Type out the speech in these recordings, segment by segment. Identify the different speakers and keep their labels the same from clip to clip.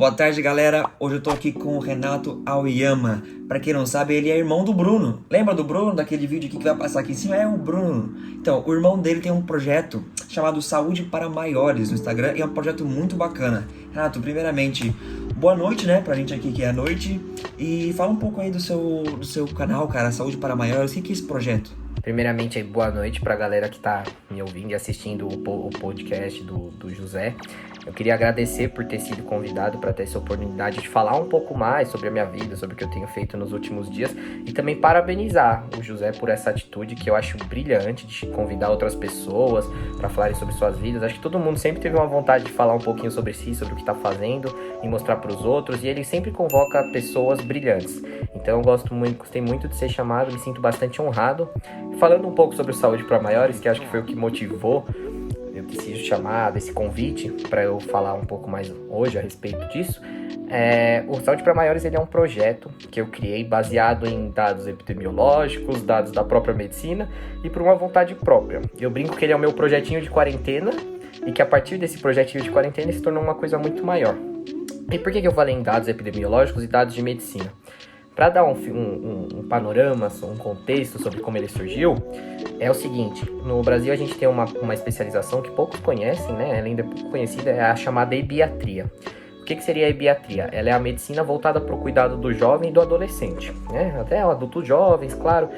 Speaker 1: Boa tarde, galera. Hoje eu tô aqui com o Renato Aoyama. Pra quem não sabe, ele é irmão do Bruno. Lembra do Bruno, daquele vídeo aqui que vai passar aqui em cima? É o Bruno. Então, o irmão dele tem um projeto chamado Saúde para Maiores no Instagram e é um projeto muito bacana. Renato, primeiramente, boa noite, né, pra gente aqui que é a noite. E fala um pouco aí do seu canal, cara, Saúde para Maiores. O que é esse projeto?
Speaker 2: Primeiramente, boa noite pra galera que tá me ouvindo e assistindo o podcast do José. Eu queria agradecer por ter sido convidado para ter essa oportunidade de falar um pouco mais sobre a minha vida, sobre o que eu tenho feito nos últimos dias e também parabenizar o José por essa atitude que eu acho brilhante de convidar outras pessoas para falarem sobre suas vidas. Acho que todo mundo sempre teve uma vontade de falar um pouquinho sobre si, sobre o que está fazendo e mostrar para os outros, e ele sempre convoca pessoas brilhantes. Então eu gostei muito de ser chamado, me sinto bastante honrado. Falando um pouco sobre o Saúde para Maiores, que acho que foi o que motivou eu ter sido chamado, esse convite para eu falar um pouco mais hoje a respeito disso. O Saúde para Maiores ele é um projeto que eu criei baseado em dados epidemiológicos, dados da própria medicina e por uma vontade própria. Eu brinco que ele é o meu projetinho de quarentena e que a partir desse projetinho de quarentena se tornou uma coisa muito maior. E por que eu falei em dados epidemiológicos e dados de medicina? Para dar um panorama, um contexto sobre como ele surgiu, é o seguinte: no Brasil a gente tem uma especialização que poucos conhecem, né? Ela ainda é pouco conhecida, é a chamada ebiatria. O que seria a ebiatria? Ela é a medicina voltada para o cuidado do jovem e do adolescente, né? Até adultos jovens, claro,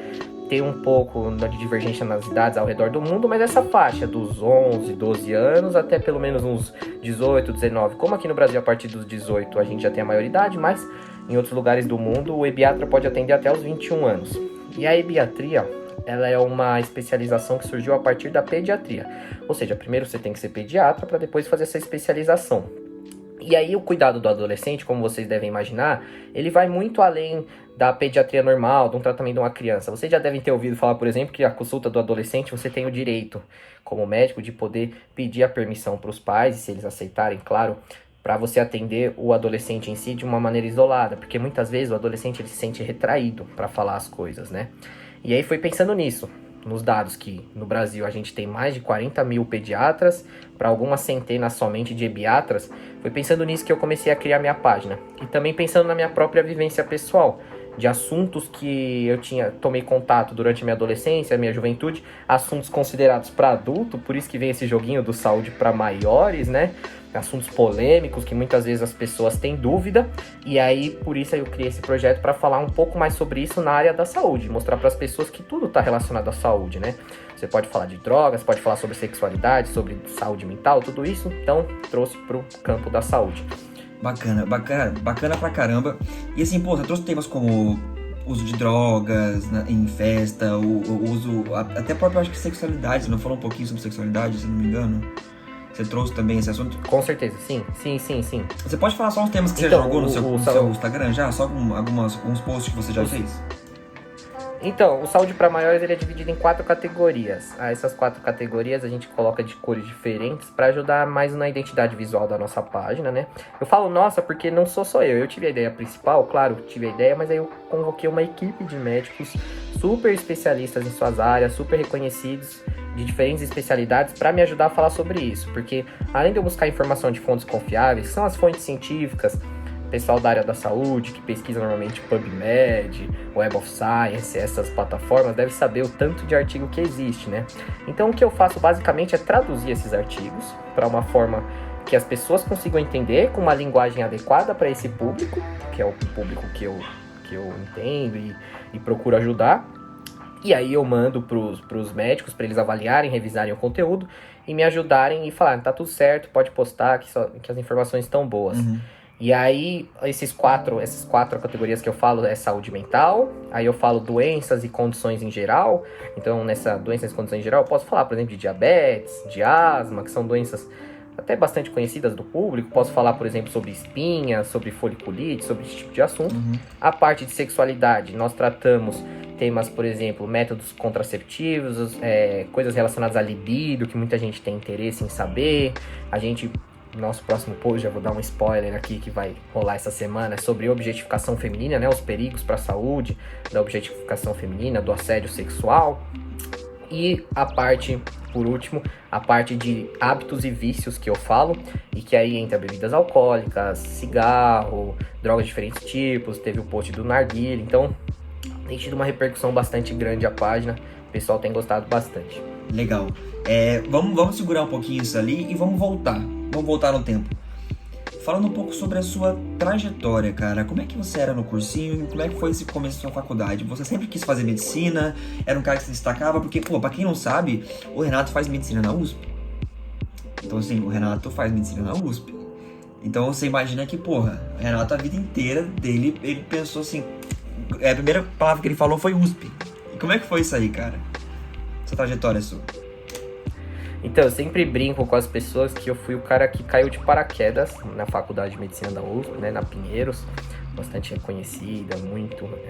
Speaker 2: tem um pouco de divergência nas idades ao redor do mundo, mas essa faixa dos 11, 12 anos até pelo menos uns 18, 19, como aqui no Brasil a partir dos 18 a gente já tem a maioridade, mas em outros lugares do mundo o ebiatra pode atender até os 21 anos. E a ebiatria, ela é uma especialização que surgiu a partir da pediatria. Ou seja, primeiro você tem que ser pediatra para depois fazer essa especialização. E aí o cuidado do adolescente, como vocês devem imaginar, ele vai muito além da pediatria normal, de um tratamento de uma criança. Vocês já devem ter ouvido falar, por exemplo, que a consulta do adolescente você tem o direito, como médico, de poder pedir a permissão para os pais, e se eles aceitarem, claro, para você atender o adolescente em si de uma maneira isolada, porque muitas vezes o adolescente ele se sente retraído para falar as coisas, né? E aí foi pensando nisso, nos dados que no Brasil a gente tem mais de 40 mil pediatras, para algumas centenas somente de ebiatras, foi pensando nisso que eu comecei a criar minha página. E também pensando na minha própria vivência pessoal, de assuntos que eu tomei contato durante a minha adolescência, a minha juventude, assuntos considerados para adulto, por isso que vem esse joguinho do Saúde para Maiores, né? Assuntos polêmicos que muitas vezes as pessoas têm dúvida, e aí por isso eu criei esse projeto para falar um pouco mais sobre isso na área da saúde, mostrar para as pessoas que tudo está relacionado à saúde, né? Você pode falar de drogas, pode falar sobre sexualidade, sobre saúde mental, tudo isso, então trouxe para o campo da saúde.
Speaker 1: Bacana pra caramba. E assim, pô, você trouxe temas como uso de drogas em festa, o uso, até próprio, acho que sexualidade, você não falou um pouquinho sobre sexualidade, se não me engano? Você trouxe também esse assunto?
Speaker 2: Com certeza, sim.
Speaker 1: Você pode falar só uns temas que você jogou no seu Instagram já? Só com alguns posts que você já fez?
Speaker 2: Então, o Saúde para Maiores ele é dividido em 4 categorias. Essas 4 categorias a gente coloca de cores diferentes para ajudar mais na identidade visual da nossa página, né? Eu falo nossa porque não sou só eu. Eu tive a ideia principal, claro, tive a ideia, mas aí eu convoquei uma equipe de médicos super especialistas em suas áreas, super reconhecidos, de diferentes especialidades, para me ajudar a falar sobre isso. Porque além de eu buscar informação de fontes confiáveis, que são as fontes científicas, pessoal da área da saúde, que pesquisa normalmente PubMed, Web of Science, essas plataformas, deve saber o tanto de artigo que existe, né? Então o que eu faço basicamente é traduzir esses artigos para uma forma que as pessoas consigam entender com uma linguagem adequada para esse público, que é o público que eu entendo e procuro ajudar. E aí eu mando pros médicos para eles avaliarem, revisarem o conteúdo e me ajudarem e falarem, tá tudo certo, pode postar, que as informações estão boas.
Speaker 1: Uhum.
Speaker 2: E aí, essas quatro categorias que eu falo é saúde mental, aí eu falo doenças e condições em geral. Então, nessa doenças e condições em geral, eu posso falar, por exemplo, de diabetes, de asma, que são doenças até bastante conhecidas do público. Posso falar, por exemplo, sobre espinha, sobre foliculite, sobre esse tipo de assunto.
Speaker 1: Uhum.
Speaker 2: A parte de sexualidade, nós tratamos temas, por exemplo, métodos contraceptivos, coisas relacionadas à libido, que muita gente tem interesse em saber. Nosso próximo post, já vou dar um spoiler aqui que vai rolar essa semana, é sobre objetificação feminina, né? Os perigos para a saúde da objetificação feminina, do assédio sexual. E a parte por último, a parte de hábitos e vícios que eu falo, e que aí entra bebidas alcoólicas, cigarro, drogas de diferentes tipos, teve o post do narguilé, então tem tido uma repercussão bastante grande a página, o pessoal tem gostado bastante.
Speaker 1: Legal. Vamos segurar um pouquinho isso ali e vamos voltar no tempo. Falando um pouco sobre a sua trajetória, cara. Como é que você era no cursinho? Como é que foi esse começo da sua faculdade? Você sempre quis fazer medicina? Era um cara que se destacava? Porque, pra quem não sabe, o Renato faz medicina na USP. Então, assim, o Renato faz medicina na USP. Então, você imagina que, o Renato, a vida inteira dele, ele pensou assim... A primeira palavra que ele falou foi USP. E como é que foi isso aí, cara? Essa trajetória sua?
Speaker 2: Então, eu sempre brinco com as pessoas que eu fui o cara que caiu de paraquedas na Faculdade de Medicina da USP, né, na Pinheiros, bastante reconhecida,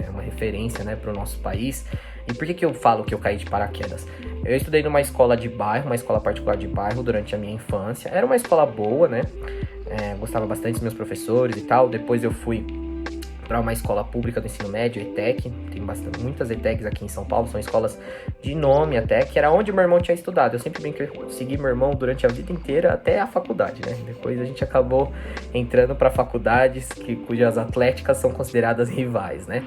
Speaker 2: uma referência, né, para o nosso país. E por que eu falo que eu caí de paraquedas? Eu estudei numa escola de bairro, uma escola particular de bairro durante a minha infância. Era uma escola boa, né, gostava bastante dos meus professores e tal. Depois eu fui para uma escola pública do ensino médio, ETEC, tem muitas ETECs aqui em São Paulo, são escolas de nome até, que era onde meu irmão tinha estudado. Eu sempre bem que eu segui meu irmão durante a vida inteira até a faculdade, né? Depois a gente acabou entrando para faculdades cujas atléticas são consideradas rivais, né?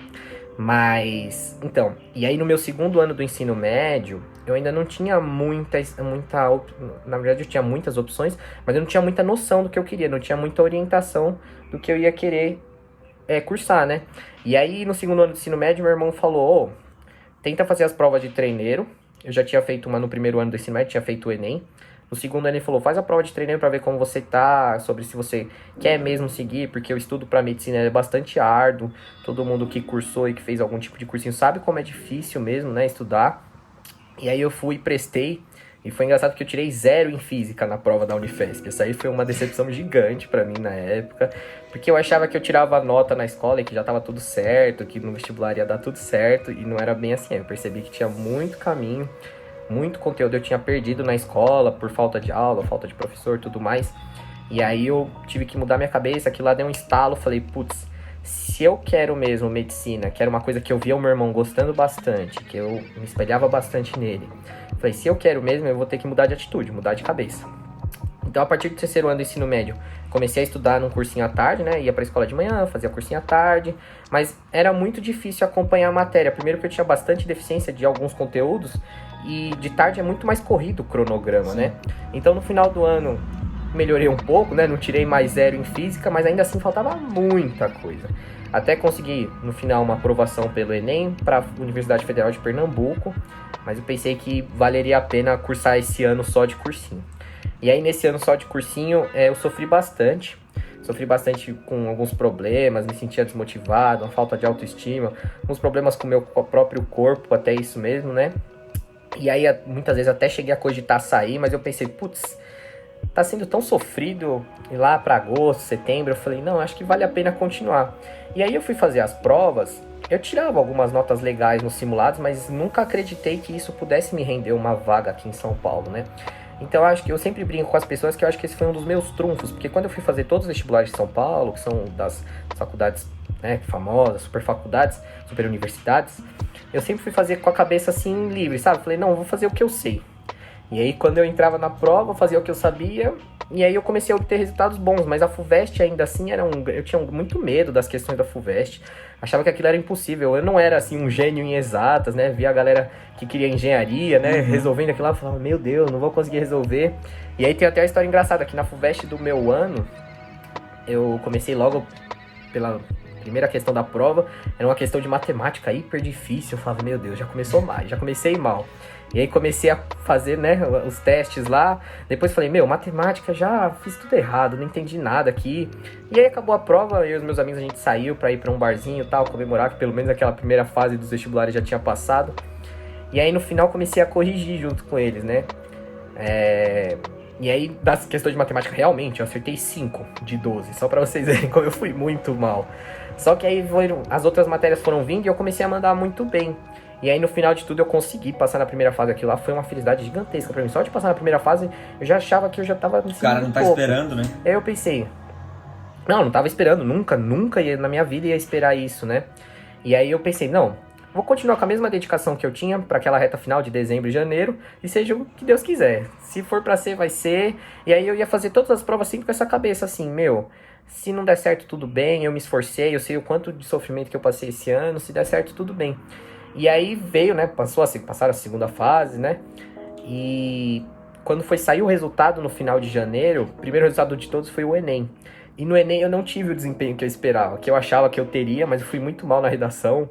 Speaker 2: Mas, então, e aí no meu segundo ano do ensino médio, eu ainda não tinha na verdade eu tinha muitas opções, mas eu não tinha muita noção do que eu queria, não tinha muita orientação do que eu ia querer cursar, né? E aí, no segundo ano do ensino médio, meu irmão falou, tenta fazer as provas de treineiro. Eu já tinha feito uma no primeiro ano do ensino médio, tinha feito o Enem. No segundo ano ele falou, faz a prova de treineiro pra ver como você tá, sobre se você quer mesmo seguir, porque o estudo pra medicina é bastante árduo. Todo mundo que cursou e que fez algum tipo de cursinho sabe como é difícil mesmo, né, estudar. E aí eu fui e prestei. E foi engraçado que eu tirei 0 em física na prova da Unifesp. Essa aí foi uma decepção gigante pra mim na época, porque eu achava que eu tirava nota na escola e que já tava tudo certo, que no vestibular ia dar tudo certo, e não era bem assim. Eu percebi que tinha muito caminho, muito conteúdo eu tinha perdido na escola por falta de aula, falta de professor e tudo mais. E aí eu tive que mudar minha cabeça, aquilo lá deu um estalo, falei, putz, se eu quero mesmo medicina, que era uma coisa que eu via o meu irmão gostando bastante, que eu me espelhava bastante nele, falei, se eu quero mesmo, eu vou ter que mudar de atitude, mudar de cabeça. Então, a partir do terceiro ano do ensino médio, comecei a estudar num cursinho à tarde, né? Ia pra escola de manhã, fazia cursinho à tarde, mas era muito difícil acompanhar a matéria. Primeiro que eu tinha bastante deficiência de alguns conteúdos, e de tarde é muito mais corrido o cronograma, né? Então, no final do ano, melhorei um pouco, né? Não tirei mais 0 em física, mas ainda assim faltava muita coisa. Até consegui, no final, uma aprovação pelo Enem para a Universidade Federal de Pernambuco, mas eu pensei que valeria a pena cursar esse ano só de cursinho. E aí, nesse ano só de cursinho, eu sofri bastante com alguns problemas, me sentia desmotivado, uma falta de autoestima, uns problemas com o meu próprio corpo, até isso mesmo, né? E aí, muitas vezes, até cheguei a cogitar sair, mas eu pensei, putz, tá sendo tão sofrido ir lá para agosto, setembro. Eu falei, não, acho que vale a pena continuar. E aí eu fui fazer as provas, eu tirava algumas notas legais nos simulados, mas nunca acreditei que isso pudesse me render uma vaga aqui em São Paulo, né? Então eu acho que eu sempre brinco com as pessoas que eu acho que esse foi um dos meus trunfos, porque quando eu fui fazer todos os vestibulares de São Paulo, que são das faculdades, né, famosas, super faculdades, super universidades, eu sempre fui fazer com a cabeça assim livre, sabe? Falei, não, eu vou fazer o que eu sei. E aí, quando eu entrava na prova, eu fazia o que eu sabia, e aí eu comecei a obter resultados bons, mas a FUVEST ainda assim eu tinha muito medo das questões da FUVEST, achava que aquilo era impossível, eu não era assim um gênio em exatas, né, via a galera que queria engenharia, né, resolvendo aquilo lá, eu falava, meu Deus, não vou conseguir resolver. E aí tem até a história engraçada, que na FUVEST do meu ano, eu comecei logo pela primeira questão da prova, era uma questão de matemática hiper difícil, eu falava, meu Deus, já comecei mal. E aí comecei a fazer, né, os testes lá, depois falei, matemática já fiz tudo errado, não entendi nada aqui. E aí acabou a prova, eu e os meus amigos, a gente saiu pra ir pra um barzinho e tal, comemorar que pelo menos aquela primeira fase dos vestibulares já tinha passado. E aí no final comecei a corrigir junto com eles, né. E aí das questões de matemática, realmente, eu acertei 5 de 12, só pra vocês verem como eu fui muito mal. Só que aí as outras matérias foram vindo e eu comecei a mandar muito bem. E aí, no final de tudo, eu consegui passar na primeira fase. Aquilo lá foi uma felicidade gigantesca pra mim. Só de passar na primeira fase, eu já achava que eu já tava...
Speaker 1: O cara não tá esperando, né?
Speaker 2: Aí eu pensei... Não tava esperando. Nunca na minha vida ia esperar isso, né? E aí eu pensei, não, vou continuar com a mesma dedicação que eu tinha para aquela reta final de dezembro e janeiro, e seja o que Deus quiser. Se for para ser, vai ser. E aí eu ia fazer todas as provas sempre com essa cabeça assim, se não der certo, tudo bem, eu me esforcei, eu sei o quanto de sofrimento que eu passei esse ano, se der certo, tudo bem. E aí veio, né, passaram a segunda fase, né, e quando foi sair o resultado no final de janeiro, o primeiro resultado de todos foi o Enem. E no Enem eu não tive o desempenho que eu esperava, que eu achava que eu teria, mas eu fui muito mal na redação,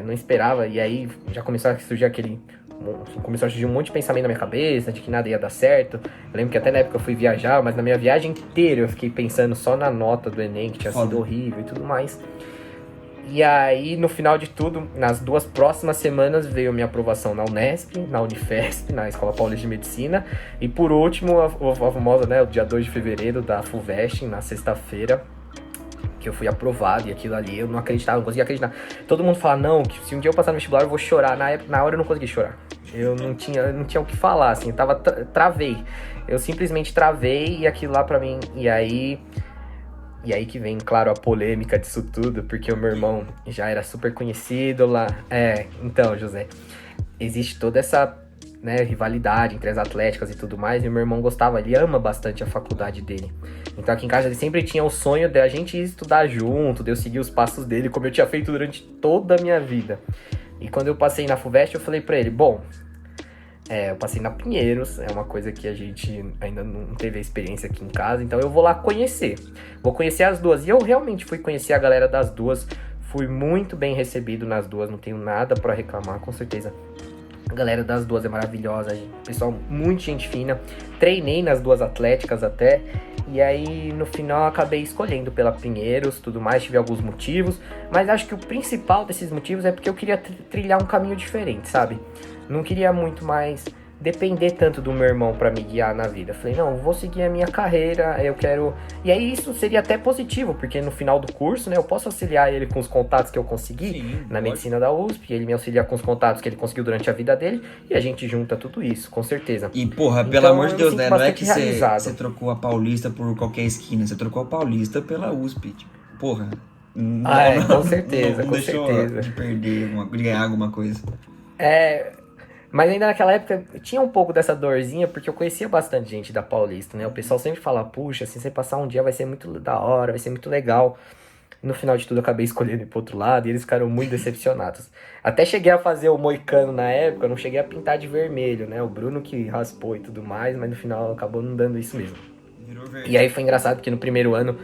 Speaker 2: não esperava, e aí já começou a surgir um monte de pensamento na minha cabeça, de que nada ia dar certo. Eu lembro que até na época eu fui viajar, mas na minha viagem inteira eu fiquei pensando só na nota do Enem, que tinha sido horrível e tudo mais. E aí, no final de tudo, nas 2 próximas semanas, veio minha aprovação na Unesp, na Unifesp, na Escola Paulista de Medicina. E por último, a famosa, né, o dia 2 de fevereiro, da FUVEST, na sexta-feira, que eu fui aprovado. E aquilo ali, eu não acreditava, não conseguia acreditar. Todo mundo fala, não, que se um dia eu passar no vestibular, eu vou chorar. Na hora eu não consegui chorar. Eu não tinha o que falar, assim, travei. Eu simplesmente travei e aquilo lá pra mim, E aí que vem, claro, a polêmica disso tudo, porque o meu irmão já era super conhecido lá. Então, José, existe toda essa, né, rivalidade entre as atléticas e tudo mais, e o meu irmão gostava, ele ama bastante a faculdade dele. Então aqui em casa ele sempre tinha o sonho de a gente estudar junto, de eu seguir os passos dele, como eu tinha feito durante toda a minha vida. E quando eu passei na FUVEST, eu falei pra ele, eu passei na Pinheiros, é uma coisa que a gente ainda não teve a experiência aqui em casa, então eu vou lá conhecer. Vou conhecer as duas. E eu realmente fui conhecer a galera das duas, fui muito bem recebido nas duas, não tenho nada pra reclamar, com certeza. A galera das duas é maravilhosa, pessoal, muito gente fina. Treinei nas duas atléticas até, e aí no final acabei escolhendo pela Pinheiros, tudo mais, tive alguns motivos, mas acho que o principal desses motivos é porque eu queria trilhar um caminho diferente, sabe? Não queria muito mais depender tanto do meu irmão pra me guiar na vida. Falei, não, vou seguir a minha carreira, eu quero... E aí isso seria até positivo, porque no final do curso, né, eu posso auxiliar ele com os contatos que eu consegui na medicina da USP, ele me auxilia com os contatos que ele conseguiu durante a vida dele, e a gente junta tudo isso, com certeza.
Speaker 1: E, porra, pelo amor de Deus, né, não é que você trocou a Paulista por qualquer esquina, você trocou a Paulista pela USP, tipo, porra...
Speaker 2: com certeza,
Speaker 1: não deixou de perder, de ganhar alguma coisa.
Speaker 2: Mas ainda naquela época tinha um pouco dessa dorzinha, porque eu conhecia bastante gente da Paulista, né? O pessoal sempre fala, puxa, se você passar um dia vai ser muito da hora, vai ser muito legal. No final de tudo eu acabei escolhendo ir pro outro lado e eles ficaram muito decepcionados. Até cheguei a fazer o moicano na época, não cheguei a pintar de vermelho, né? O Bruno que raspou e tudo mais, mas no final acabou não dando isso mesmo. E aí foi engraçado porque no primeiro ano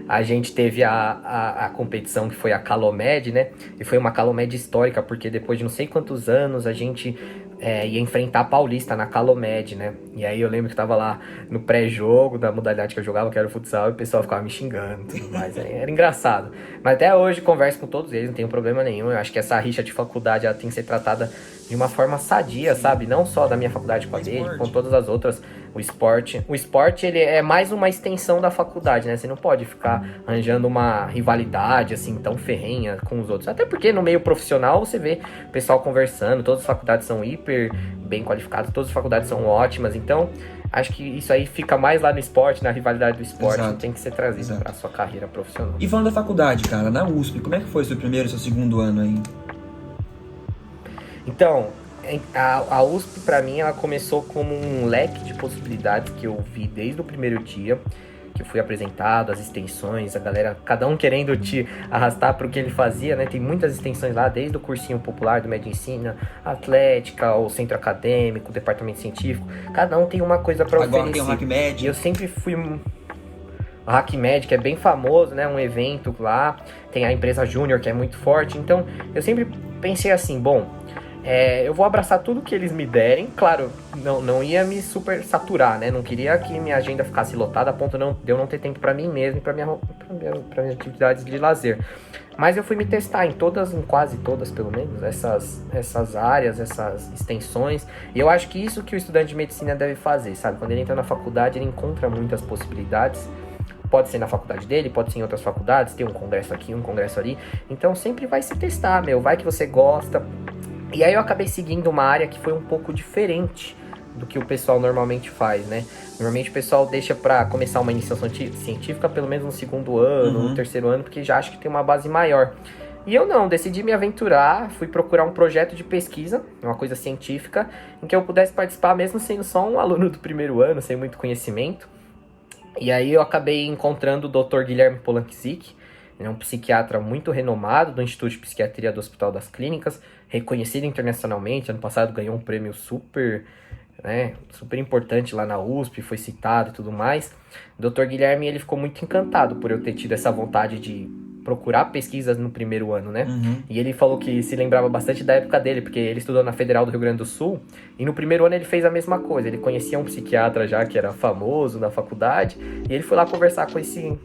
Speaker 2: a gente teve a competição que foi a Calomed, né? E foi uma Calomed histórica, porque depois de não sei quantos anos a gente ia enfrentar a Paulista na Calomed, né? E aí eu lembro que tava lá no pré-jogo da modalidade que eu jogava, que era o futsal, e o pessoal ficava me xingando e tudo mais. Era engraçado. Mas até hoje converso com todos eles, não tenho problema nenhum. Eu acho que essa rixa de faculdade ela tem que ser tratada de uma forma sadia, sabe? Não só da minha faculdade com a dele, com todas as outras. O esporte, ele é mais uma extensão da faculdade, né? Você não pode ficar arranjando uma rivalidade, assim, tão ferrenha com os outros. Até porque no meio profissional você vê o pessoal conversando, todas as faculdades são hiper bem qualificadas, todas as faculdades são ótimas. Então, acho que isso aí fica mais lá no esporte, na rivalidade do esporte, que tem que ser trazido para a sua carreira profissional.
Speaker 1: E falando da faculdade, cara, na USP, como é que foi seu primeiro e seu segundo ano aí?
Speaker 2: Então, a USP, pra mim, ela começou como um leque de possibilidades que eu vi desde o primeiro dia, que eu fui apresentado, as extensões, a galera, cada um querendo te arrastar para o que ele fazia, né? Tem muitas extensões lá, desde o cursinho popular do Medicina, Atlética, o Centro Acadêmico, o Departamento Científico, cada um tem uma coisa para oferecer.
Speaker 1: Agora tem o HackMed.
Speaker 2: E eu sempre fui... O HackMed, que é bem famoso, né? Um evento lá, tem a empresa Júnior, que é muito forte, então eu sempre pensei assim, eu vou abraçar tudo que eles me derem. Claro, não ia me super saturar, né? Não queria que minha agenda ficasse lotada a ponto de eu não ter tempo pra mim mesmo e pra minhas atividades de lazer. Mas eu fui me testar em quase todas, pelo menos, essas áreas, essas extensões. E eu acho que isso que o estudante de medicina deve fazer, sabe? Quando ele entra na faculdade, ele encontra muitas possibilidades. Pode ser na faculdade dele, pode ser em outras faculdades, tem um congresso aqui, um congresso ali. Então sempre vai se testar, vai que você gosta. E aí eu acabei seguindo uma área que foi um pouco diferente do que o pessoal normalmente faz, né? Normalmente o pessoal deixa pra começar uma iniciação científica pelo menos no segundo ano, no terceiro ano, porque já acha que tem uma base maior. E eu não, decidi me aventurar, fui procurar um projeto de pesquisa, uma coisa científica, em que eu pudesse participar mesmo sendo só um aluno do primeiro ano, sem muito conhecimento. E aí eu acabei encontrando o Dr. Guilherme Polanczyk, ele é um psiquiatra muito renomado do Instituto de Psiquiatria do Hospital das Clínicas, reconhecido internacionalmente, ano passado ganhou um prêmio super importante lá na USP, foi citado e tudo mais. O Dr. Guilherme, ele ficou muito encantado por eu ter tido essa vontade de procurar pesquisas no primeiro ano, né? E ele falou que se lembrava bastante da época dele, porque ele estudou na Federal do Rio Grande do Sul, e no primeiro ano ele fez a mesma coisa. Ele conhecia um psiquiatra já que era famoso na faculdade, e ele foi lá conversar com esse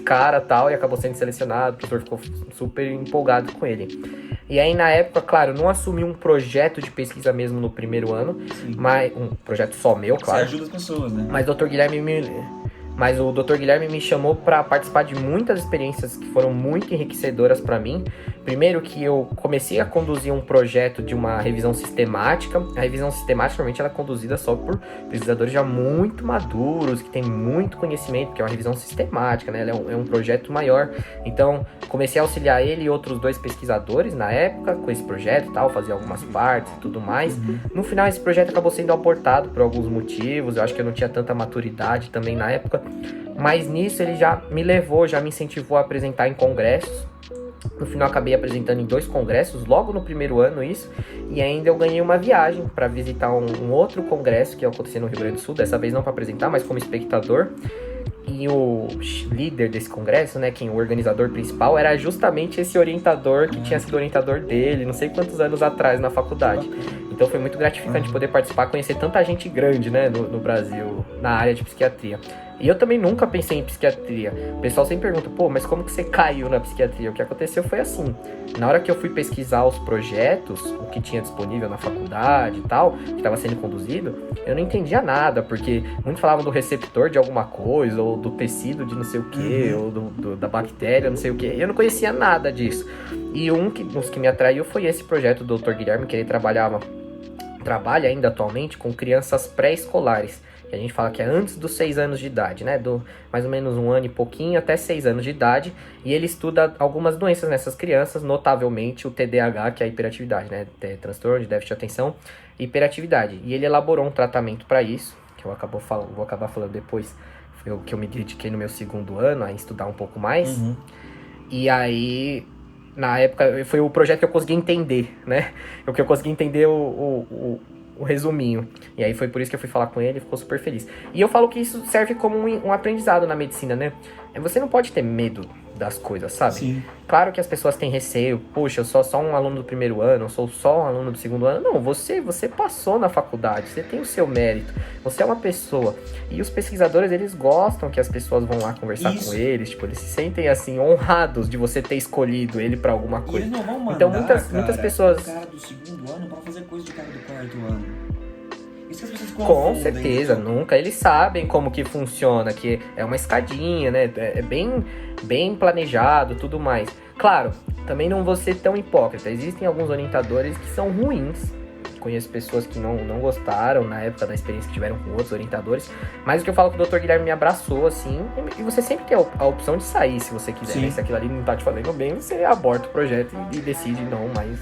Speaker 2: cara tal, e acabou sendo selecionado, o professor ficou super empolgado com ele. E aí, na época, claro, não assumi um projeto de pesquisa mesmo no primeiro ano, mas um projeto só meu, claro.
Speaker 1: Você ajuda as pessoas, né?
Speaker 2: Mas o Dr. Guilherme me chamou para participar de muitas experiências que foram muito enriquecedoras para mim. Primeiro que eu comecei a conduzir um projeto de uma revisão sistemática. A revisão sistemática, normalmente, ela é conduzida só por pesquisadores já muito maduros, que têm muito conhecimento, porque é uma revisão sistemática, né? Ela é um projeto maior. Então, comecei a auxiliar ele e outros 2 pesquisadores na época com esse projeto e tal, fazer algumas partes e tudo mais. No final, esse projeto acabou sendo abortado por alguns motivos. Eu acho que eu não tinha tanta maturidade também na época. Mas nisso ele já me levou, já me incentivou a apresentar em congressos. No final acabei apresentando em 2 congressos, logo no primeiro ano isso. E ainda eu ganhei uma viagem para visitar um outro congresso que aconteceu no Rio Grande do Sul. Dessa vez não para apresentar, mas como espectador. E o líder desse congresso, né, o organizador principal, era justamente esse orientador que tinha sido orientador dele, não sei quantos anos atrás na faculdade. Então foi muito gratificante poder participar, conhecer tanta gente grande, né, no Brasil, na área de psiquiatria. E eu também nunca pensei em psiquiatria. O pessoal sempre pergunta, pô, mas como que você caiu na psiquiatria? O que aconteceu foi assim. Na hora que eu fui pesquisar os projetos, o que tinha disponível na faculdade e tal, que estava sendo conduzido, eu não entendia nada, porque muitos falavam do receptor de alguma coisa, ou do tecido de não sei o que, ou da bactéria, não sei o que. Eu não conhecia nada disso. E um dos que me atraiu foi esse projeto do Dr. Guilherme, que ele trabalha ainda atualmente com crianças pré-escolares. A gente fala que é antes dos 6 anos de idade, né? Do mais ou menos 1 ano e pouquinho até 6 anos de idade. E ele estuda algumas doenças nessas crianças, notavelmente o TDAH, que é a hiperatividade, né? Transtorno de déficit de atenção e hiperatividade. E ele elaborou um tratamento para isso, que vou acabar falando depois, que eu me dediquei no meu 2º ano a estudar um pouco mais. E aí, na época, foi o projeto que eu consegui entender, né? O que eu consegui entender o resuminho. E aí foi por isso que eu fui falar com ele e ficou super feliz. E eu falo que isso serve como um aprendizado na medicina, né? Você não pode ter medo das coisas, sabe?
Speaker 1: Sim.
Speaker 2: Claro que as pessoas têm receio. Puxa, eu sou só um aluno do primeiro ano, eu sou só um aluno do 2º ano. Não, você passou na faculdade, você tem o seu mérito, você é uma pessoa. E os pesquisadores, eles gostam que as pessoas vão lá conversar com eles, tipo, eles se sentem, assim, honrados de você ter escolhido ele pra alguma coisa.
Speaker 1: E eles não vão mandar,
Speaker 2: então, muitas pessoas...
Speaker 1: o cara do 2º ano pra fazer coisa de cara do 4º ano. Isso que as pessoas
Speaker 2: Com
Speaker 1: confundem,
Speaker 2: certeza,
Speaker 1: então.
Speaker 2: nunca. Eles sabem como que funciona, que é uma escadinha, né? É bem planejado, tudo mais. Claro, também não vou ser tão hipócrita. Existem alguns orientadores que são ruins. Conheço pessoas que não gostaram na época da experiência que tiveram com outros orientadores. Mas o que eu falo que o Dr. Guilherme me abraçou, assim. E você sempre tem a opção de sair, se você quiser. Né? Se aquilo ali não tá te fazendo bem, você aborta o projeto e decide não mais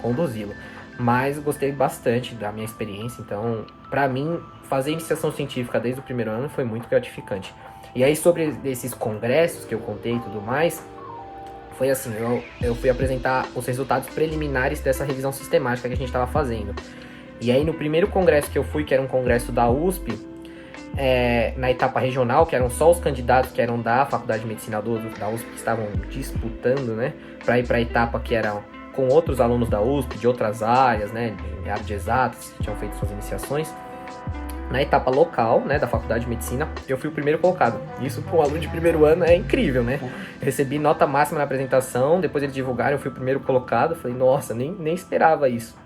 Speaker 2: conduzi-lo. Mas gostei bastante da minha experiência, então, pra mim, fazer iniciação científica desde o primeiro ano foi muito gratificante. E aí, sobre esses congressos que eu contei e tudo mais, foi assim, eu fui apresentar os resultados preliminares dessa revisão sistemática que a gente estava fazendo. E aí, no primeiro congresso que eu fui, que era um congresso da USP, na etapa regional, que eram só os candidatos que eram da Faculdade de Medicina da USP que estavam disputando, né, pra ir pra etapa que era com outros alunos da USP, de outras áreas, né, de área de exatas, que tinham feito suas iniciações. Na etapa local, né, da Faculdade de Medicina, eu fui o primeiro colocado. Isso para um aluno de primeiro ano é incrível, né? Recebi nota máxima na apresentação, depois eles divulgaram, eu fui o primeiro colocado. Falei, nossa, nem esperava isso.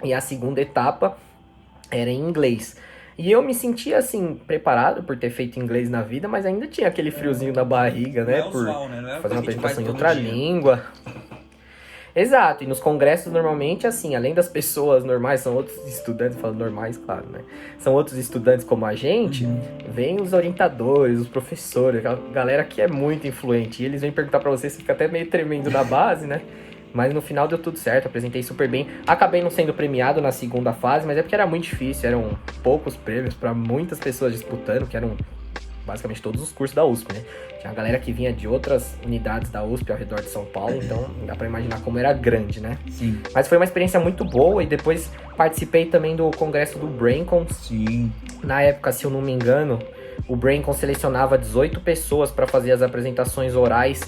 Speaker 2: E a segunda etapa era em inglês. E eu me sentia, assim, preparado por ter feito inglês na vida, mas ainda tinha aquele friozinho na barriga, né?
Speaker 1: Não é usual, né? Não é
Speaker 2: fazer uma
Speaker 1: coisa que a gente
Speaker 2: apresentação em
Speaker 1: faz
Speaker 2: outra
Speaker 1: todo dia.
Speaker 2: língua. Exato, e nos congressos normalmente, assim, além das pessoas normais, são outros estudantes, falando normais, claro, né? São outros estudantes como a gente, vem os orientadores, os professores, a galera que é muito influente, e eles vêm perguntar pra você, você fica até meio tremendo na base, né? Mas no final deu tudo certo, apresentei super bem. Acabei não sendo premiado na segunda fase, mas é porque era muito difícil, eram poucos prêmios pra muitas pessoas disputando, que eram basicamente todos os cursos da USP, né? Tinha uma galera que vinha de outras unidades da USP ao redor de São Paulo, então dá pra imaginar como era grande, né?
Speaker 1: Sim.
Speaker 2: Mas foi uma experiência muito boa e depois participei também do congresso do Braincon.
Speaker 1: Sim.
Speaker 2: Na época, se eu não me engano, o Braincon selecionava 18 pessoas para fazer as apresentações orais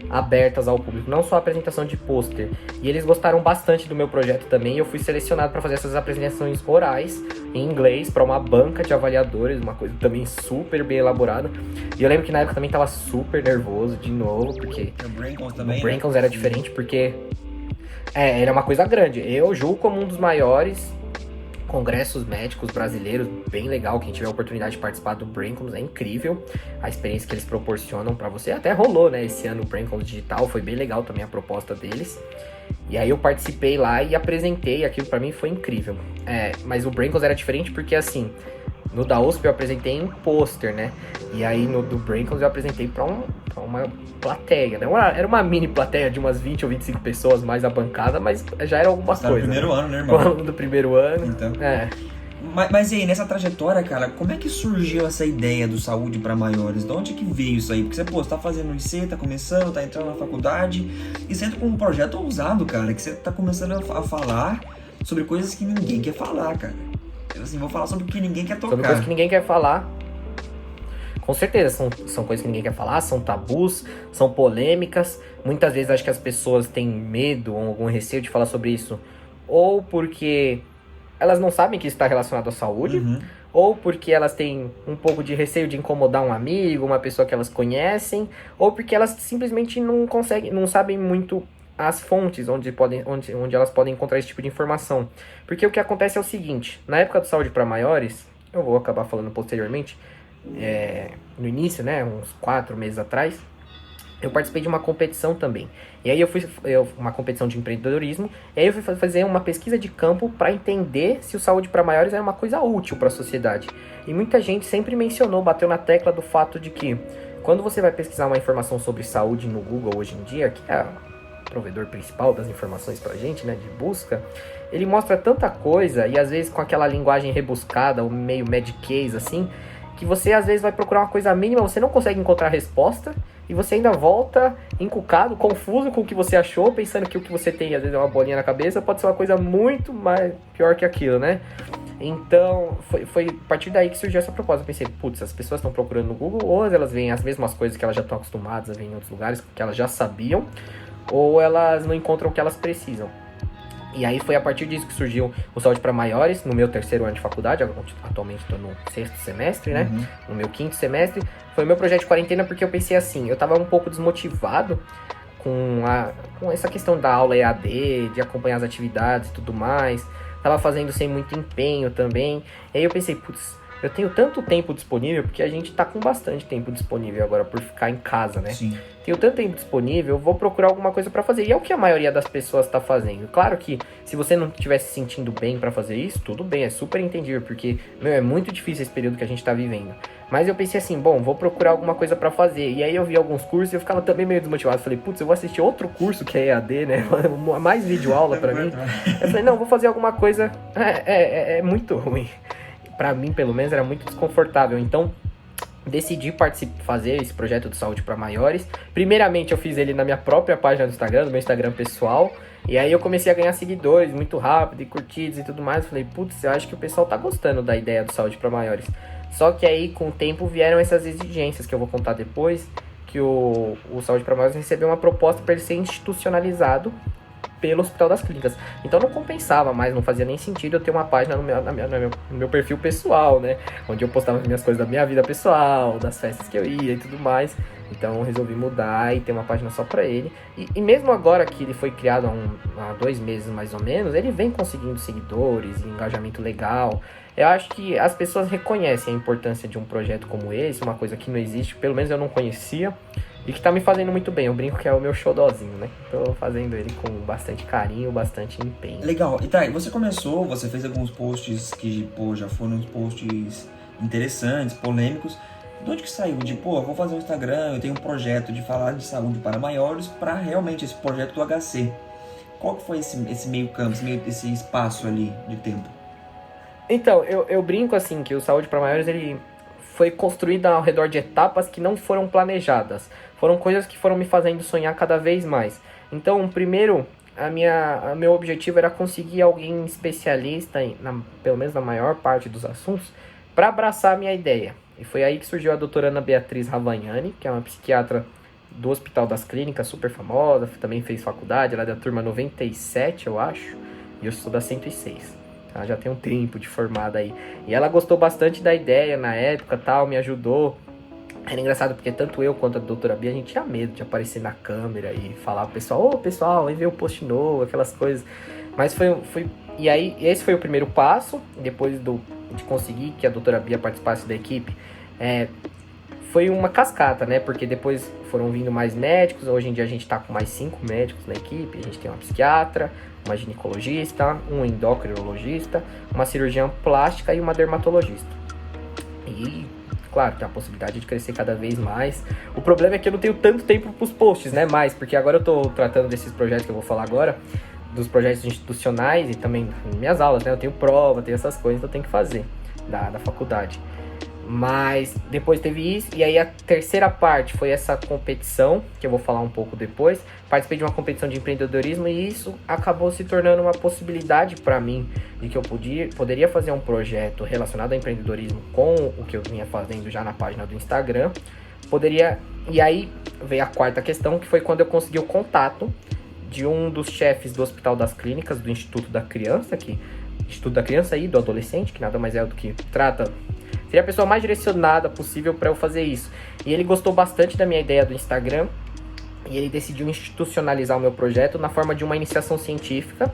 Speaker 2: abertas ao público, não só a apresentação de pôster. E eles gostaram bastante do meu projeto também, e eu fui selecionado para fazer essas apresentações orais em inglês para uma banca de avaliadores, uma coisa também super bem elaborada. E eu lembro que na época também tava super nervoso de novo, porque
Speaker 1: O Braincons também.
Speaker 2: o Braincons era diferente, porque era uma coisa grande. Eu julgo como um dos maiores congressos médicos brasileiros, bem legal. Quem tiver a oportunidade de participar do Braincons é incrível a experiência que eles proporcionam pra você. Até rolou, né, esse ano o Braincons digital, foi bem legal também a proposta deles. E aí eu participei lá e apresentei, aquilo pra mim foi incrível. Mas o Braincons era diferente porque, assim, no da USP eu apresentei em pôster, né? E aí no do Braincons eu apresentei pra uma plateia, né? Era uma mini plateia de umas 20 ou 25 pessoas mais a bancada, mas já era alguma
Speaker 1: Você tá no
Speaker 2: coisa.
Speaker 1: primeiro ano, né,
Speaker 2: Com o
Speaker 1: irmão?
Speaker 2: aluno do primeiro ano.
Speaker 1: Então.
Speaker 2: Mas
Speaker 1: E aí, nessa trajetória, cara, como é que surgiu essa ideia do Saúde para Maiores? De onde que veio isso aí? Porque você, tá fazendo IC, tá começando, tá entrando na faculdade, e você entra com um projeto ousado, cara, que você tá começando a falar sobre coisas que ninguém quer falar, cara. Eu, assim, vou falar sobre o que ninguém quer tocar.
Speaker 2: Sobre coisas que ninguém quer falar. Com certeza, são coisas que ninguém quer falar, são tabus, são polêmicas. Muitas vezes acho que as pessoas têm medo ou algum receio de falar sobre isso, ou porque elas não sabem que isso está relacionado à saúde, ou porque elas têm um pouco de receio de incomodar um amigo, uma pessoa que elas conhecem, ou porque elas simplesmente não sabem muito as fontes onde elas podem encontrar esse tipo de informação. Porque o que acontece é o seguinte: na época do Saúde para Maiores, eu vou acabar falando posteriormente, no início, né, uns 4 meses atrás, eu participei de uma competição também. E aí uma competição de empreendedorismo, e aí eu fui fazer uma pesquisa de campo para entender se o Saúde para Maiores era uma coisa útil para a sociedade. E muita gente sempre bateu na tecla do fato de que quando você vai pesquisar uma informação sobre saúde no Google hoje em dia, que é o provedor principal das informações pra gente, né, de busca, ele mostra tanta coisa, e às vezes com aquela linguagem rebuscada, ou meio mad case, assim, que você às vezes vai procurar uma coisa mínima, você não consegue encontrar a resposta, e você ainda volta encucado, confuso com o que você achou, pensando que o que você tem, às vezes é uma bolinha na cabeça, pode ser uma coisa muito mais pior que aquilo, né? Então, foi a partir daí que surgiu essa proposta. Eu pensei, putz, as pessoas estão procurando no Google, ou elas veem as mesmas coisas que elas já estão acostumadas a ver em outros lugares, que elas já sabiam, ou elas não encontram o que elas precisam. E aí foi a partir disso que surgiu o Saúde para Maiores, no meu 3º ano de faculdade. Atualmente estou no 6º semestre, né? No meu 5º semestre. Foi o meu projeto de quarentena, porque eu pensei assim, eu estava um pouco desmotivado com essa questão da aula EAD, de acompanhar as atividades e tudo mais. Tava fazendo sem muito empenho também. E aí eu pensei, putz, eu tenho tanto tempo disponível, porque a gente tá com bastante tempo disponível agora por ficar em casa, né?
Speaker 1: Sim.
Speaker 2: Tenho tanto tempo disponível, eu vou procurar alguma coisa pra fazer. E é o que a maioria das pessoas tá fazendo. Claro que se você não estiver se sentindo bem pra fazer isso, tudo bem, é super entendível, porque, é muito difícil esse período que a gente tá vivendo. Mas eu pensei assim, bom, vou procurar alguma coisa pra fazer. E aí eu vi alguns cursos e eu ficava também meio desmotivado. Falei, putz, eu vou assistir outro curso que é EAD, né? Mais videoaula pra mim. Eu falei, não, vou fazer alguma coisa. É muito ruim. Pra mim, pelo menos, era muito desconfortável. Então, decidi fazer esse projeto de Saúde para Maiores. Primeiramente, eu fiz ele na minha própria página do Instagram, no meu Instagram pessoal. E aí eu comecei a ganhar seguidores muito rápido e curtidas e tudo mais. Falei, putz, eu acho que o pessoal tá gostando da ideia do Saúde para Maiores. Só que aí, com o tempo, vieram essas exigências que eu vou contar depois, que o Saúde para Maiores recebeu uma proposta para ele ser institucionalizado pelo Hospital das Clínicas. Então não compensava mais, não fazia nem sentido eu ter uma página no meu perfil pessoal, né? Onde eu postava as minhas coisas da minha vida pessoal, das festas que eu ia e tudo mais. Então eu resolvi mudar e ter uma página só pra ele. E mesmo agora que ele foi criado há 2 meses mais ou menos, ele vem conseguindo seguidores e engajamento legal. Eu acho que as pessoas reconhecem a importância de um projeto como esse, uma coisa que não existe, pelo menos eu não conhecia, e que tá me fazendo muito bem. Eu brinco que é o meu xodózinho, né? Tô fazendo ele com bastante carinho, bastante empenho.
Speaker 1: Legal. E tá, você fez alguns posts que, pô, já foram uns posts interessantes, polêmicos. De onde que saiu? De, pô, eu vou fazer um Instagram, eu tenho um projeto de falar de saúde para maiores, para realmente esse projeto do HC. Qual que foi esse meio campo, esse espaço ali de tempo?
Speaker 2: Então, eu brinco assim que o Saúde para Maiores ele foi construído ao redor de etapas que não foram planejadas. Foram coisas que foram me fazendo sonhar cada vez mais. Então, primeiro, meu objetivo era conseguir alguém especialista, pelo menos na maior parte dos assuntos, para abraçar a minha ideia. E foi aí que surgiu a doutora Ana Beatriz Ravagnani, que é uma psiquiatra do Hospital das Clínicas, super famosa, também fez faculdade, ela é da turma 97, eu acho, e eu sou da 106. Ela já tem um tempo de formada aí. E ela gostou bastante da ideia na época, tal, me ajudou. Era engraçado porque tanto eu quanto a doutora Bia, a gente tinha medo de aparecer na câmera e falar pro pessoal, ô pessoal, vem ver o post novo, aquelas coisas. Mas e aí, esse foi o primeiro passo, depois de conseguir que a doutora Bia participasse da equipe. Foi uma cascata, né? Porque depois foram vindo mais médicos. Hoje em dia a gente tá com mais 5 médicos na equipe. A gente tem uma psiquiatra, uma ginecologista, um endocrinologista, uma cirurgiã plástica e uma dermatologista. E, claro, tem a possibilidade de crescer cada vez mais. O problema é que eu não tenho tanto tempo pros posts, né? Porque agora eu tô tratando desses projetos que eu vou falar agora, dos projetos institucionais e também minhas aulas, né? Eu tenho prova, tenho essas coisas que eu tenho que fazer da faculdade. Mas depois teve isso, e aí a terceira parte foi essa competição, que eu vou falar um pouco depois. Participei de uma competição de empreendedorismo e isso acabou se tornando uma possibilidade para mim, de que eu poderia fazer um projeto relacionado ao empreendedorismo com o que eu vinha fazendo já na página do Instagram. E aí veio a quarta questão, que foi quando eu consegui o contato de um dos chefes do Hospital das Clínicas, do Instituto da Criança e do Adolescente, que nada mais é do que trata... Seria a pessoa mais direcionada possível para eu fazer isso. E ele gostou bastante da minha ideia do Instagram. E ele decidiu institucionalizar o meu projeto na forma de uma iniciação científica.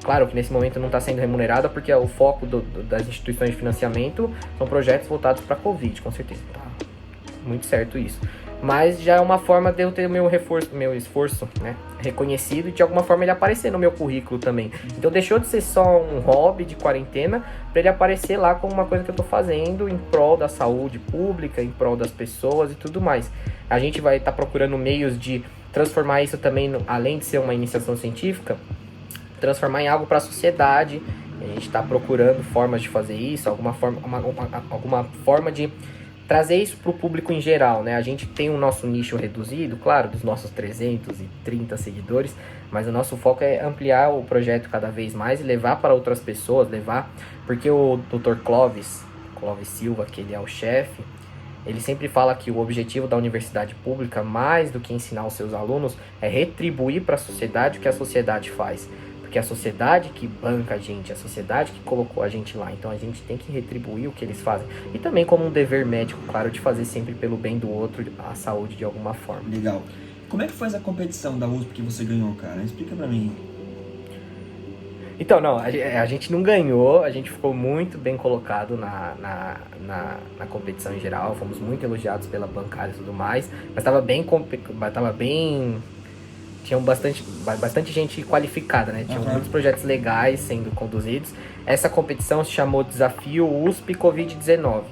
Speaker 2: Claro que nesse momento não está sendo remunerada, porque o foco das instituições de financiamento são projetos voltados para a Covid, com certeza. Tá muito certo isso. Mas já é uma forma de eu ter meu esforço, né, reconhecido e de alguma forma ele aparecer no meu currículo também. Então deixou de ser só um hobby de quarentena para ele aparecer lá como uma coisa que eu tô fazendo em prol da saúde pública, em prol das pessoas e tudo mais. A gente vai estar procurando meios de transformar isso também, além de ser uma iniciação científica, transformar em algo para a sociedade. A gente está procurando formas de fazer isso, alguma forma de trazer isso para o público em geral, né? A gente tem o nosso nicho reduzido, claro, dos nossos 330 seguidores, mas o nosso foco é ampliar o projeto cada vez mais e levar para outras pessoas, porque o Dr. Clóvis Silva, que ele é o chefe, ele sempre fala que o objetivo da universidade pública, mais do que ensinar os seus alunos, é retribuir para a sociedade o que a sociedade faz. Porque é a sociedade que banca a gente, é a sociedade que colocou a gente lá. Então a gente tem que retribuir o que eles fazem. E também como um dever médico, claro, de fazer sempre pelo bem do outro, a saúde de alguma forma.
Speaker 1: Legal. Como é que foi essa competição da USP que você ganhou, cara? Explica pra mim.
Speaker 2: Então, não, a gente não ganhou, a gente ficou muito bem colocado na competição em geral. Fomos muito elogiados pela bancada e tudo mais. Mas tava bem... Tinha bastante gente qualificada, né? Tinham muitos projetos legais sendo conduzidos. Essa competição se chamou Desafio USP Covid-19.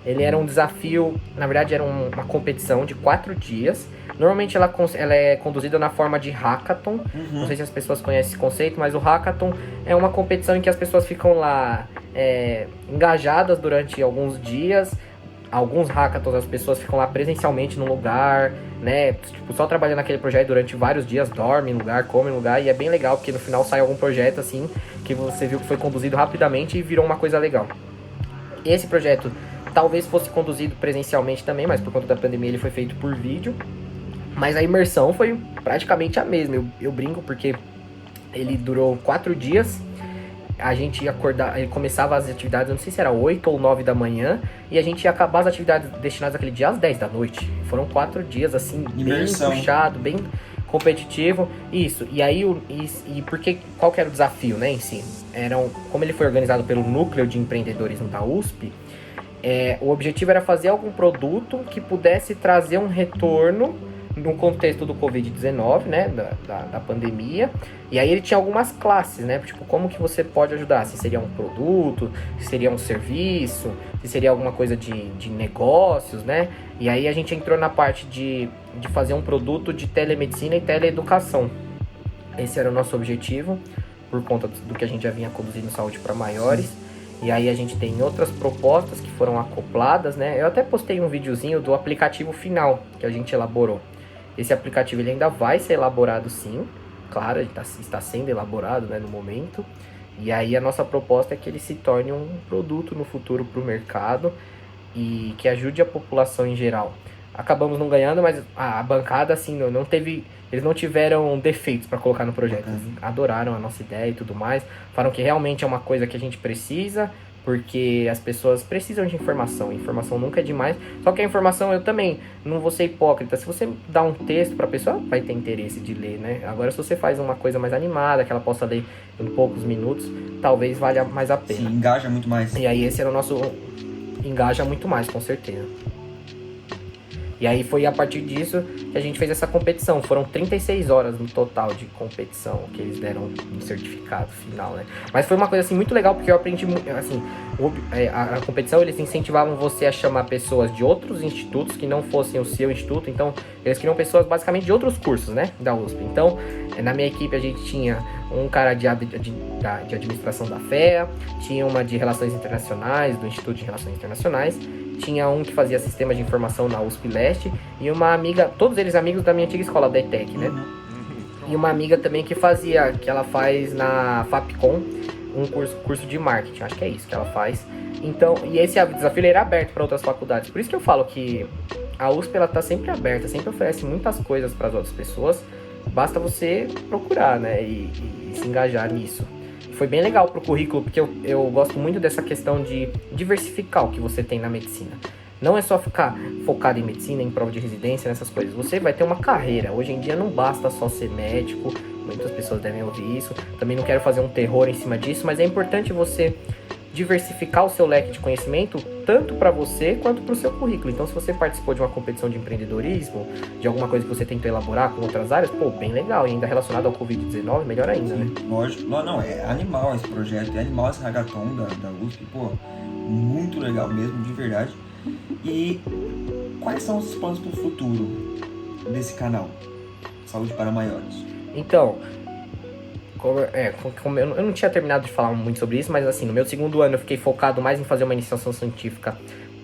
Speaker 2: Ele era um desafio, na verdade era uma competição de 4 dias. Normalmente ela é conduzida na forma de hackathon. Não sei se as pessoas conhecem esse conceito, mas o hackathon é uma competição em que as pessoas ficam lá engajadas durante alguns dias. Alguns hackathons as pessoas ficam lá presencialmente no lugar, né? Tipo, só trabalhando naquele projeto durante vários dias, dorme em lugar, come em lugar, e é bem legal, porque no final sai algum projeto assim, que você viu que foi conduzido rapidamente e virou uma coisa legal. Esse projeto talvez fosse conduzido presencialmente também, mas por conta da pandemia ele foi feito por vídeo. Mas a imersão foi praticamente a mesma. Eu brinco porque ele durou 4 dias. a gente ia acordar, ele começava as atividades, eu não sei se era 8 ou 9 da manhã, e a gente ia acabar as atividades destinadas àquele dia às 10 da noite. Foram 4 dias, assim,
Speaker 1: Imersão.
Speaker 2: bem puxado, bem competitivo. Isso, e aí, porque, qual que era o desafio, né, em si? Como ele foi organizado pelo Núcleo de Empreendedorismo da USP, o objetivo era fazer algum produto que pudesse trazer um retorno no contexto do Covid-19, né, da pandemia. E aí ele tinha algumas classes, né, tipo, como que você pode ajudar? Se seria um produto, se seria um serviço, se seria alguma coisa de negócios, né? E aí a gente entrou na parte de fazer um produto de telemedicina e teleeducação. Esse era o nosso objetivo, por conta do que a gente já vinha conduzindo Saúde para Maiores. E aí a gente tem outras propostas que foram acopladas, né? Eu até postei um videozinho do aplicativo final que a gente elaborou. Esse aplicativo ele ainda vai ser elaborado sim, claro, ele está sendo elaborado, né, no momento. E aí a nossa proposta é que ele se torne um produto no futuro para o mercado e que ajude a população em geral. Acabamos não ganhando, mas a bancada assim não teve, eles não tiveram defeitos para colocar no projeto. Eles adoraram a nossa ideia e tudo mais, falaram que realmente é uma coisa que a gente precisa, porque as pessoas precisam de informação. Informação nunca é demais. Só que a informação, eu também não vou ser hipócrita. Se você dá um texto para a pessoa, ela vai ter interesse de ler, né? Agora, se você faz uma coisa mais animada, que ela possa ler em poucos minutos, talvez valha mais a pena.
Speaker 1: Sim, engaja muito mais.
Speaker 2: E aí, esse era o nosso... Engaja muito mais, com certeza. E aí foi a partir disso que a gente fez essa competição. Foram 36 horas no total de competição que eles deram no certificado final, né? Mas foi uma coisa assim muito legal, porque eu aprendi, assim, a competição eles incentivavam você a chamar pessoas de outros institutos que não fossem o seu instituto. Então eles queriam pessoas basicamente de outros cursos, né, da USP. Então na minha equipe a gente tinha um cara de administração da FEA, tinha uma de relações internacionais, do Instituto de Relações Internacionais, tinha um que fazia sistema de informação na USP Leste e uma amiga, todos eles amigos da minha antiga escola, da ETEC, né? E uma amiga também que ela faz na Fapcom um curso de marketing, acho que é isso que ela faz. Então, e esse desafio ele era aberto para outras faculdades, por isso que eu falo que a USP ela tá sempre aberta, sempre oferece muitas coisas para as outras pessoas, basta você procurar, né, e se engajar nisso. Foi bem legal pro currículo, porque eu gosto muito dessa questão de diversificar o que você tem na medicina. Não é só ficar focado em medicina, em prova de residência, nessas coisas. Você vai ter uma carreira. Hoje em dia não basta só ser médico, muitas pessoas devem ouvir isso. Também não quero fazer um terror em cima disso, mas é importante você diversificar o seu leque de conhecimento, tanto para você quanto para o seu currículo. Então, se você participou de uma competição de empreendedorismo, de alguma coisa que você tentou elaborar com outras áreas, pô, bem legal. E ainda relacionado ao Covid-19, melhor ainda, né?
Speaker 1: Lógico. Não, é animal esse projeto, é animal esse hackathon da USP, pô, muito legal mesmo, de verdade. E quais são os planos para o futuro desse canal, Saúde para Maiores?
Speaker 2: Então, eu não tinha terminado de falar muito sobre isso, mas assim, no meu segundo ano eu fiquei focado mais em fazer uma iniciação científica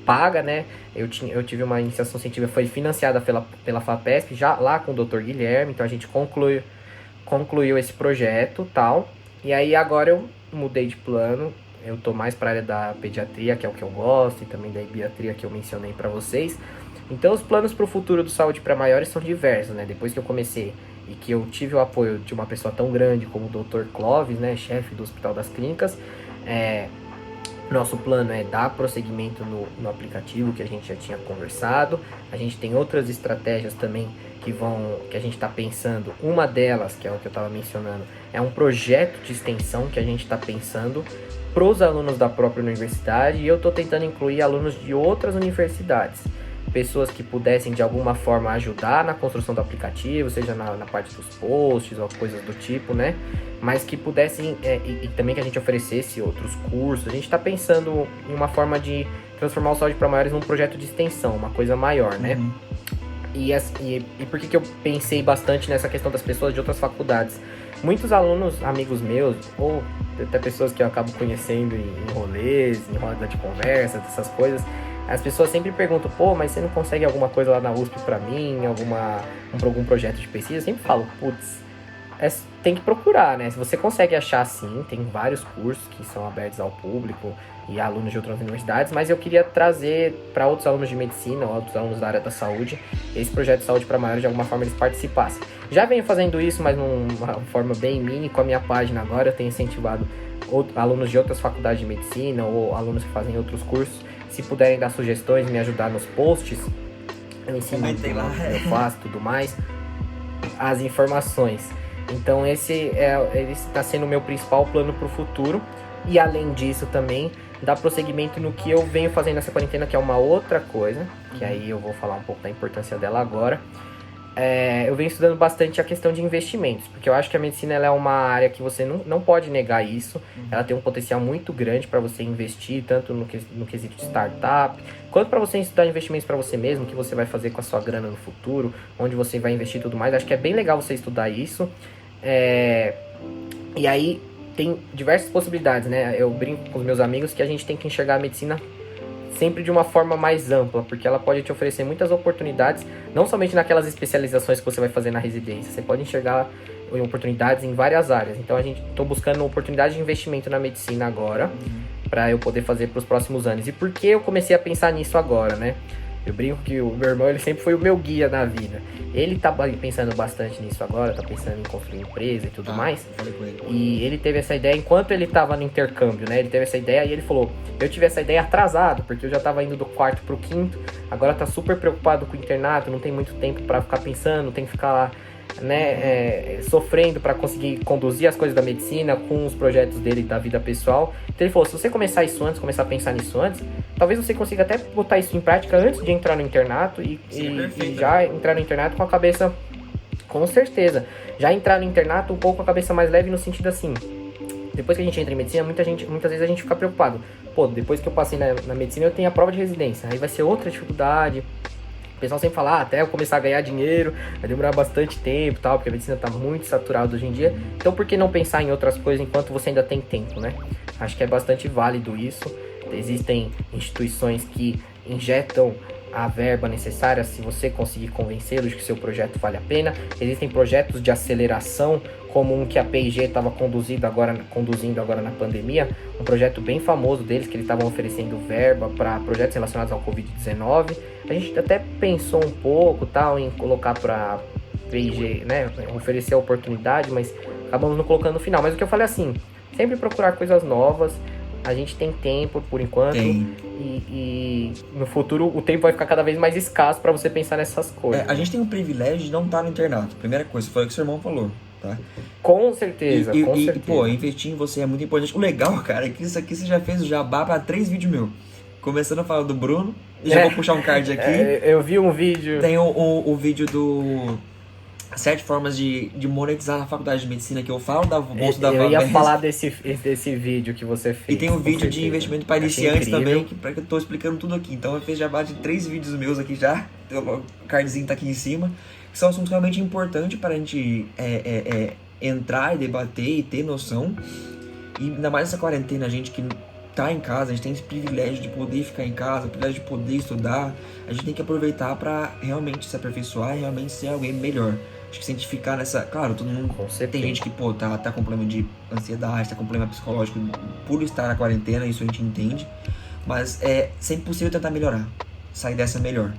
Speaker 2: paga, né? Eu tive uma iniciação científica, foi financiada pela FAPESP, já lá com o Dr. Guilherme, então a gente concluiu esse projeto, tal. E aí agora eu mudei de plano, eu tô mais para a área da pediatria, que é o que eu gosto, e também da ibiatria que eu mencionei para vocês. Então os planos para o futuro do Saúde para Maiores são diversos, né? Depois que eu comecei e que eu tive o apoio de uma pessoa tão grande como o Dr. Clóvis, né, chefe do Hospital das Clínicas, nosso plano é dar prosseguimento no aplicativo que a gente já tinha conversado. A gente tem outras estratégias também que a gente está pensando. Uma delas, que é o que eu estava mencionando, é um projeto de extensão que a gente está pensando para os alunos da própria universidade, e eu estou tentando incluir alunos de outras universidades. Pessoas que pudessem de alguma forma ajudar na construção do aplicativo, seja na parte dos posts ou coisas do tipo, né? Mas que pudessem, e também que a gente oferecesse outros cursos. A gente está pensando em uma forma de transformar o Saúde para Maiores num projeto de extensão, uma coisa maior, né?
Speaker 1: Uhum.
Speaker 2: E por que eu pensei bastante nessa questão das pessoas de outras faculdades? Muitos alunos, amigos meus, ou até pessoas que eu acabo conhecendo em rolês, em roda de conversa, dessas coisas, as pessoas sempre perguntam, pô, mas você não consegue alguma coisa lá na USP pra mim, algum projeto de pesquisa? Eu sempre falo, putz, tem que procurar, né? Se você consegue achar, sim, tem vários cursos que são abertos ao público e alunos de outras universidades, mas eu queria trazer para outros alunos de medicina ou outros alunos da área da saúde, esse projeto de saúde para maiores, de alguma forma eles participassem. Já venho fazendo isso, mas numa forma bem mini, com a minha página agora, eu tenho incentivado alunos de outras faculdades de medicina ou alunos que fazem outros cursos, se puderem dar sugestões, me ajudar nos posts, eu ensino lá, eu faço tudo mais, as informações. Então esse está sendo o meu principal plano para o futuro. E além disso também, dar prosseguimento no que eu venho fazendo nessa quarentena, que é uma outra coisa, que aí eu vou falar um pouco da importância dela agora. Eu venho estudando bastante a questão de investimentos, porque eu acho que a medicina ela é uma área que você não pode negar isso. Ela tem um potencial muito grande para você investir, tanto no quesito de startup, quanto para você estudar investimentos para você mesmo, o que você vai fazer com a sua grana no futuro, onde você vai investir e tudo mais. Acho que é bem legal você estudar isso. E aí tem diversas possibilidades, né? Eu brinco com os meus amigos que a gente tem que enxergar a medicina sempre de uma forma mais ampla, porque ela pode te oferecer muitas oportunidades, não somente naquelas especializações que você vai fazer na residência, você pode enxergar oportunidades em várias áreas. Então a gente tô buscando oportunidade de investimento na medicina agora, para eu poder fazer para os próximos anos. E por que eu comecei a pensar nisso agora, né? Eu brinco que o meu irmão, ele sempre foi o meu guia na vida. Ele tá pensando bastante nisso agora, tá pensando em construir empresa e tudo mais. E ele teve essa ideia enquanto ele tava no intercâmbio, né? Ele teve essa ideia e ele falou, eu tive essa ideia atrasado, porque eu já tava indo do quarto pro quinto, agora tá super preocupado com o internato, não tem muito tempo para ficar pensando, tem que ficar lá, né, sofrendo para conseguir conduzir as coisas da medicina com os projetos dele da vida pessoal. Então ele falou, se você começar a pensar nisso antes, talvez você consiga até botar isso em prática antes de entrar no internato e já entrar no internato com a cabeça, com certeza, já entrar no internato um pouco com a cabeça mais leve, no sentido assim, depois que a gente entra em medicina, muitas vezes a gente fica preocupado, pô, depois que eu passei na medicina eu tenho a prova de residência, aí vai ser outra dificuldade. O pessoal sempre fala, até eu começar a ganhar dinheiro, vai demorar bastante tempo e tal, porque a medicina tá muito saturada hoje em dia. Então por que não pensar em outras coisas enquanto você ainda tem tempo, né? Acho que é bastante válido isso. Existem instituições que injetam a verba necessária se você conseguir convencê-los de que seu projeto vale a pena. Existem projetos de aceleração, como um que a P&G estava conduzindo agora na pandemia, um projeto bem famoso deles, que eles estavam oferecendo verba para projetos relacionados ao Covid-19. A gente até pensou um pouco tal, em colocar para P&G, né, oferecer a oportunidade, mas acabamos não colocando no final. Mas o que eu falei assim, sempre procurar coisas novas. A gente tem tempo por enquanto e no futuro o tempo vai ficar cada vez mais escasso para você pensar nessas coisas.
Speaker 1: A gente tem o privilégio de não estar no internato. Primeira coisa, foi o que seu irmão falou, tá?
Speaker 2: Com certeza, com certeza.
Speaker 1: Pô, investir em você é muito importante. O legal, cara, é que isso aqui você já fez o jabá para 3 vídeos meus. Começando a falar do Bruno, já vou puxar um card aqui.
Speaker 2: Eu vi um vídeo.
Speaker 1: Tem o vídeo do 7 formas de monetizar na faculdade de medicina, que eu falo da bolsa da
Speaker 2: Eu ia falar desse vídeo que você fez.
Speaker 1: E tem um vídeo de investimento para iniciantes também, que eu tô explicando tudo aqui. Então eu fiz jabá de 3 vídeos meus aqui já. O cardzinho tá aqui em cima. Que são assuntos realmente importantes para a gente entrar e debater e ter noção. E ainda mais essa quarentena, a gente que tá em casa, a gente tem esse privilégio de poder ficar em casa, o privilégio de poder estudar. A gente tem que aproveitar para realmente se aperfeiçoar e realmente ser alguém melhor. Acho que se a gente ficar nessa... Claro, todo mundo... Tem gente que, pô, tá com problema de ansiedade, tá com problema psicológico por estar na quarentena, isso a gente entende. Mas é sempre possível tentar melhorar. Sair dessa melhor.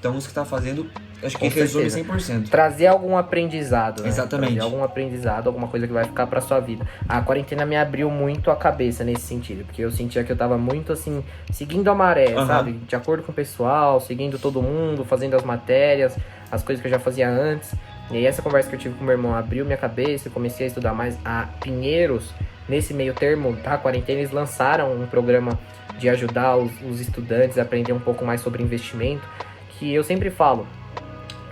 Speaker 1: Então, isso que tá fazendo, acho que resume 100%.
Speaker 2: Trazer algum aprendizado, né?
Speaker 1: Exatamente.
Speaker 2: Trazer algum aprendizado, alguma coisa que vai ficar pra sua vida. A quarentena me abriu muito a cabeça nesse sentido, porque eu sentia que eu tava muito, assim, seguindo a maré, sabe? De acordo com o pessoal, seguindo todo mundo, fazendo as matérias, as coisas que eu já fazia antes. E aí essa conversa que eu tive com meu irmão abriu minha cabeça, eu comecei a estudar mais. A Pinheiros, nesse meio termo da quarentena, eles lançaram um programa de ajudar os estudantes a aprender um pouco mais sobre investimento, que eu sempre falo,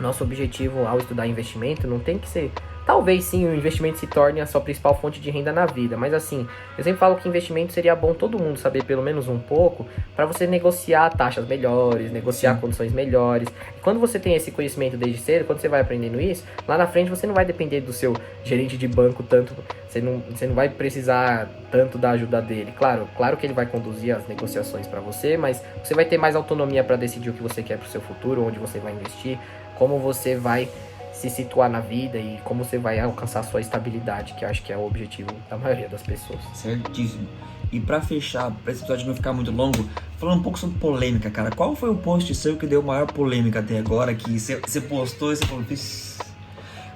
Speaker 2: nosso objetivo ao estudar investimento não tem que ser... Talvez sim o investimento se torne a sua principal fonte de renda na vida, mas assim, eu sempre falo que investimento seria bom todo mundo saber pelo menos um pouco, para você negociar taxas melhores, negociar condições melhores. E quando você tem esse conhecimento desde cedo, quando você vai aprendendo isso, lá na frente você não vai depender do seu gerente de banco tanto, você não vai precisar tanto da ajuda dele. Claro que ele vai conduzir as negociações para você, mas você vai ter mais autonomia para decidir o que você quer para o seu futuro, onde você vai investir, como você vai se situar na vida e como você vai alcançar a sua estabilidade, que eu acho que é o objetivo da maioria das pessoas.
Speaker 1: Certíssimo. E pra fechar, pra esse episódio não ficar muito longo, falando um pouco sobre polêmica, cara. Qual foi o post seu que deu maior polêmica até agora? Que você postou e você falou, "Piss",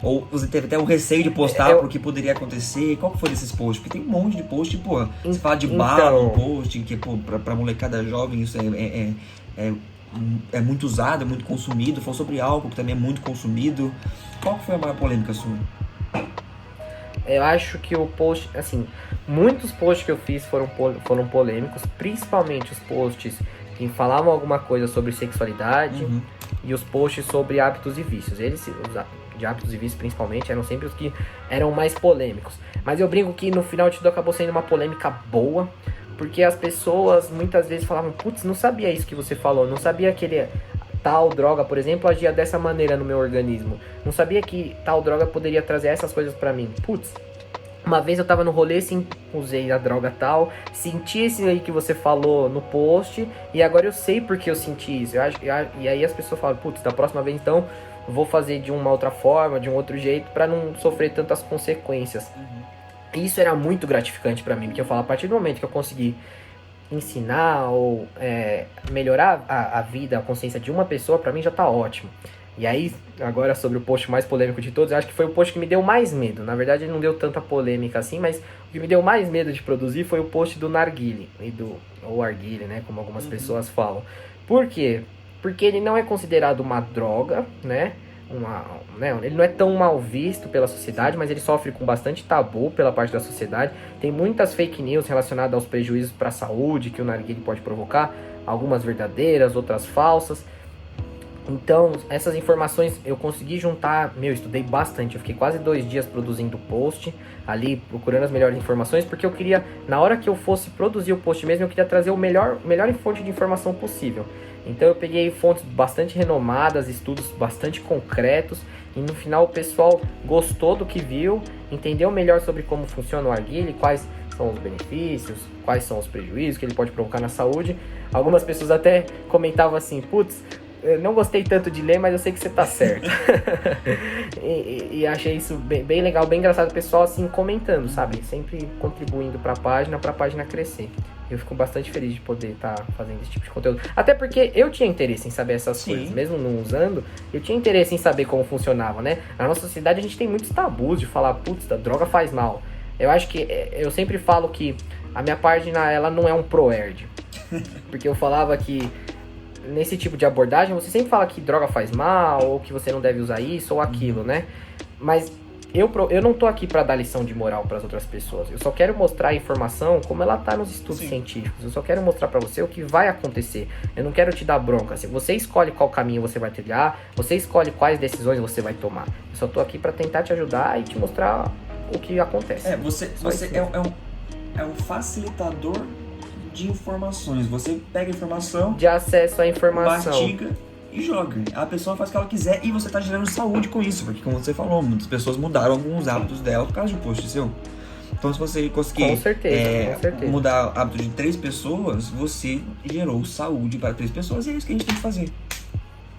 Speaker 1: ou você teve até o receio de postar porque poderia acontecer? Qual que foi desses posts? Porque tem um monte de post, pô, você fala de bala, um post, que, pô, pra molecada jovem isso é muito usado, é muito consumido. Falou sobre álcool, que também é muito consumido. Qual que foi a maior polêmica sua?
Speaker 2: Eu acho que o post, assim, muitos posts que eu fiz foram polêmicos, principalmente os posts que falavam alguma coisa sobre sexualidade e os posts sobre hábitos e vícios. Eles, de hábitos e vícios principalmente, eram sempre os que eram mais polêmicos. Mas eu brinco que no final de tudo acabou sendo uma polêmica boa, porque as pessoas muitas vezes falavam, putz, não sabia isso que você falou, não sabia que ele tal droga, por exemplo, agia dessa maneira no meu organismo. Não sabia que tal droga poderia trazer essas coisas pra mim. Putz, uma vez eu tava no rolê, sim, usei a droga tal, senti esse aí que você falou no post, e agora eu sei porque eu senti isso. E aí as pessoas falam, putz, da próxima vez então, vou fazer de uma outra forma, de um outro jeito, pra não sofrer tantas consequências. E isso era muito gratificante pra mim, porque eu falo, a partir do momento que eu consegui ensinar ou melhorar a vida, a consciência de uma pessoa, pra mim já tá ótimo. E aí, agora sobre o post mais polêmico de todos, eu acho que foi o post que me deu mais medo. Na verdade, ele não deu tanta polêmica assim, mas o que me deu mais medo de produzir foi o post do narguilé, ou arguilé, né, como algumas pessoas falam. Por quê? Porque ele não é considerado uma droga, né? Ele não é tão mal visto pela sociedade, mas ele sofre com bastante tabu pela parte da sociedade. Tem muitas fake news relacionadas aos prejuízos para a saúde que o narguilé pode provocar, algumas verdadeiras, outras falsas. Então, essas informações eu consegui juntar, estudei bastante, eu fiquei quase 2 dias produzindo o post, ali procurando as melhores informações, porque eu queria, na hora que eu fosse produzir o post mesmo, eu queria trazer o melhor fonte de informação possível. Então eu peguei fontes bastante renomadas, estudos bastante concretos, e no final o pessoal gostou do que viu, entendeu melhor sobre como funciona o arguilé, quais são os benefícios, quais são os prejuízos que ele pode provocar na saúde. Algumas pessoas até comentavam assim, putz, eu não gostei tanto de ler, mas eu sei que você tá certo. e achei isso bem legal, bem engraçado, o pessoal assim comentando, sabe? Sempre contribuindo pra página crescer. Eu fico bastante feliz de poder estar fazendo esse tipo de conteúdo. Até porque eu tinha interesse em saber essas coisas, mesmo não usando, eu tinha interesse em saber como funcionava, né? Na nossa sociedade a gente tem muitos tabus de falar, putz, a droga faz mal. Eu acho que, eu sempre falo que a minha página, ela não é um ProErd. Porque eu falava que nesse tipo de abordagem, você sempre fala que droga faz mal, ou que você não deve usar isso ou aquilo, né? Mas eu não tô aqui pra dar lição de moral pras outras pessoas. Eu só quero mostrar a informação como ela tá nos estudos científicos. Eu só quero mostrar pra você o que vai acontecer. Eu não quero te dar bronca. Se você escolhe qual caminho você vai trilhar, você escolhe quais decisões você vai tomar. Eu só tô aqui pra tentar te ajudar e te mostrar o que acontece.
Speaker 1: Você é um facilitador de informações. Você pega a informação,
Speaker 2: de acesso à informação,
Speaker 1: mastiga e joga. A pessoa faz o que ela quiser e você tá gerando saúde com isso, porque como você falou, muitas pessoas mudaram alguns hábitos dela por causa de um post seu. Então se você conseguir
Speaker 2: com certeza.
Speaker 1: mudar o hábito de 3 pessoas, você gerou saúde para 3 pessoas e é isso que a gente tem que fazer.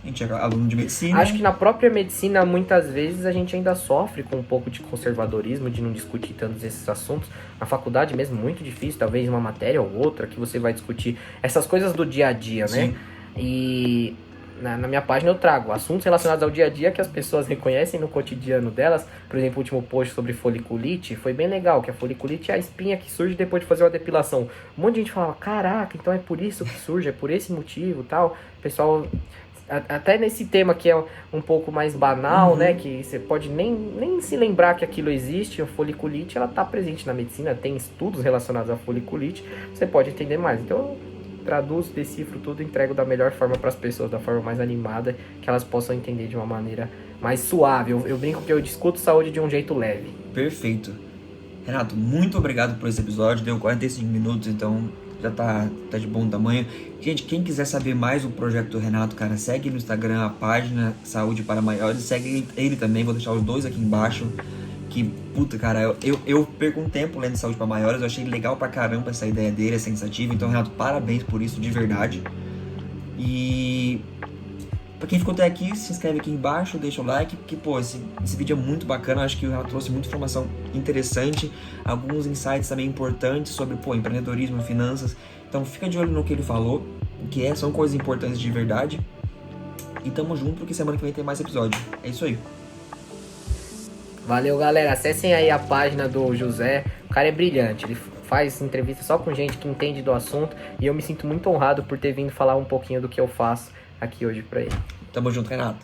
Speaker 1: A gente é aluno de medicina.
Speaker 2: Acho que na própria medicina, muitas vezes, a gente ainda sofre com um pouco de conservadorismo, de não discutir tantos esses assuntos. Na faculdade mesmo, muito difícil, talvez uma matéria ou outra, que você vai discutir essas coisas do dia a dia, né? E na minha página eu trago assuntos relacionados ao dia a dia que as pessoas reconhecem no cotidiano delas. Por exemplo, o último post sobre foliculite foi bem legal, que a foliculite é a espinha que surge depois de fazer uma depilação. Um monte de gente falava, caraca, então é por isso que surge, é por esse motivo, tal. O pessoal, até nesse tema que é um pouco mais banal, né, que você pode nem se lembrar que aquilo existe, a foliculite, ela tá presente na medicina, tem estudos relacionados à foliculite, você pode entender mais. Então eu traduzo, decifro tudo, entrego da melhor forma para as pessoas, da forma mais animada, que elas possam entender de uma maneira mais suave. Eu brinco que eu discuto saúde de um jeito leve.
Speaker 1: Perfeito. Renato, muito obrigado por esse episódio, deu 45 minutos, então já tá de bom tamanho. Gente, quem quiser saber mais do projeto do Renato, cara, segue no Instagram a página Saúde para Maiores, segue ele também, vou deixar os dois aqui embaixo. Que, puta, cara, eu perco um tempo lendo Saúde para Maiores, eu achei legal pra caramba essa ideia dele, essa iniciativa. Então, Renato, parabéns por isso, de verdade. E Pra quem ficou até aqui, se inscreve aqui embaixo, deixa o like, porque, pô, esse vídeo é muito bacana, acho que eu trouxe muita informação interessante, alguns insights também importantes sobre, pô, empreendedorismo, finanças. Então fica de olho no que ele falou, são coisas importantes de verdade. E tamo junto, porque semana que vem tem mais episódio. É isso aí.
Speaker 2: Valeu, galera. Acessem aí a página do José. O cara é brilhante. Ele faz entrevista só com gente que entende do assunto. E eu me sinto muito honrado por ter vindo falar um pouquinho do que eu faço aqui hoje pra ele.
Speaker 1: Tamo junto, Renato.